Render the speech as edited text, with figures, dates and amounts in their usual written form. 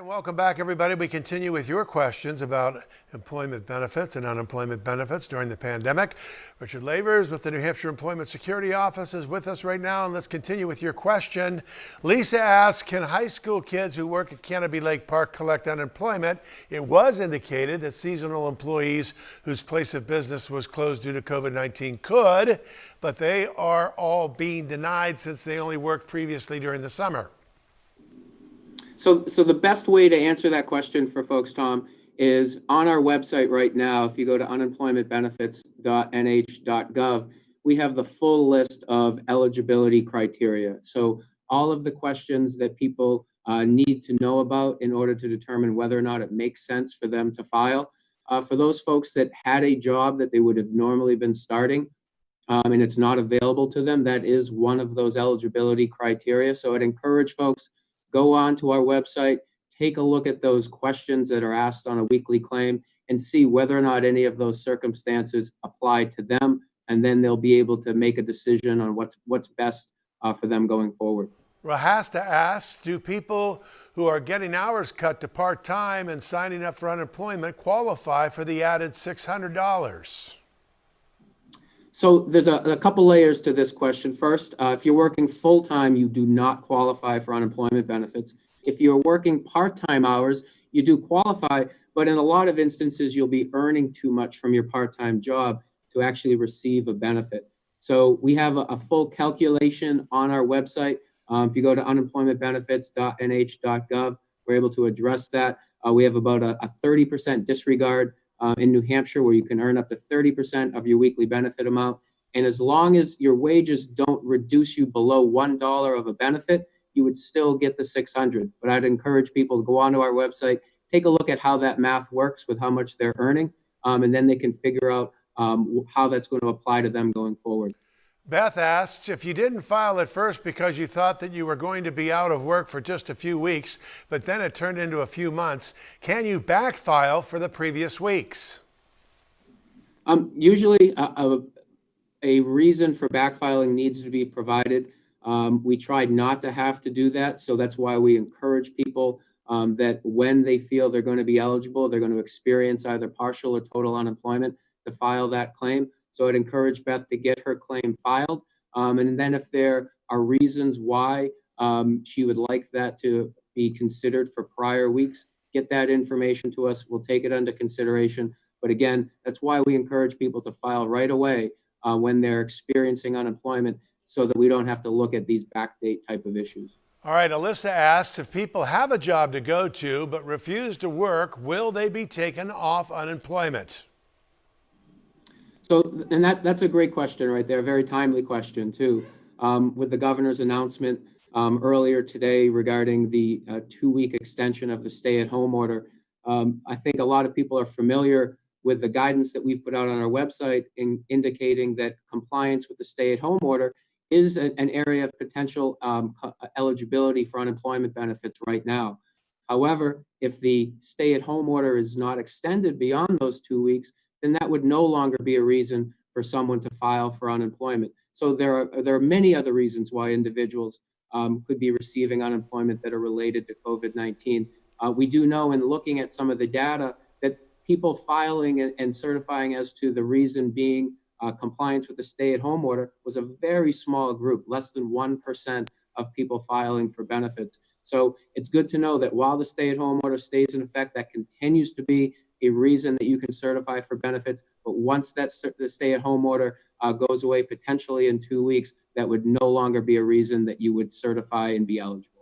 right, welcome back, everybody. We continue with your questions about employment benefits and unemployment benefits during the pandemic. Richard Lavers with the New Hampshire Employment Security Office is with us right now, and let's continue with your question. Lisa asks, can high school kids who work at Canopy Lake Park collect unemployment? It was indicated that seasonal employees whose place of business was closed due to COVID-19 could, but they are all being denied since they only worked previously during the summer. So the best way to answer that question for folks, Tom, is on our website right now. If you go to unemploymentbenefits.nh.gov, we have the full list of eligibility criteria. So all of the questions that people need to know about in order to determine whether or not it makes sense for them to file. For those folks that had a job that they would have normally been starting, and it's not available to them, that is one of those eligibility criteria. So I'd encourage folks, go on to our website, take a look at those questions that are asked on a weekly claim and see whether or not any of those circumstances apply to them. And then they'll be able to make a decision on what's best for them going forward. Rahasta asks, do people who are getting hours cut to part-time and signing up for unemployment qualify for the added $600? So there's a couple layers to this question. First, if you're working full-time, you do not qualify for unemployment benefits. If you're working part-time hours, you do qualify, but in a lot of instances, you'll be earning too much from your part-time job to actually receive a benefit. So we have a full calculation on our website. If you go to unemploymentbenefits.nh.gov, we're able to address that. We have about a 30% disregard in New Hampshire, where you can earn up to 30% of your weekly benefit amount. And as long as your wages don't reduce you below $1 of a benefit, you would still get the $600. But I'd encourage people to go onto our website, take a look at how that math works with how much they're earning, and then they can figure out how that's going to apply to them going forward. Beth asks, if you didn't file at first because you thought that you were going to be out of work for just a few weeks, but then it turned into a few months, can you back file for the previous weeks? Usually a reason for backfiling needs to be provided. We tried not to have to do that, so that's why we encourage people that when they feel they're going to be eligible, they're going to experience either partial or total unemployment, to file that claim. So I'd encourage Beth to get her claim filed. And then if there are reasons why she would like that to be considered for prior weeks, get that information to us. We'll take it under consideration. But again, that's why we encourage people to file right away when they're experiencing unemployment, so that we don't have to look at these backdate type of issues. All right, Alyssa asks, if people have a job to go to but refuse to work, will they be taken off unemployment? So, and that's a great question right there, a very timely question too. With the governor's announcement earlier today regarding the 2-week extension of the stay-at-home order, I think a lot of people are familiar with the guidance that we've put out on our website indicating that compliance with the stay-at-home order is an area of potential eligibility for unemployment benefits right now. However, if the stay-at-home order is not extended beyond those 2 weeks, then that would no longer be a reason for someone to file for unemployment. So there are many other reasons why individuals could be receiving unemployment that are related to COVID-19. We do know, in looking at some of the data, that people filing and certifying as to the reason being compliance with the stay-at-home order was a very small group, less than 1% of people filing for benefits. So it's good to know that while the stay-at-home order stays in effect, that continues to be a reason that you can certify for benefits. But once the stay-at-home order goes away, potentially in 2 weeks, that would no longer be a reason that you would certify and be eligible.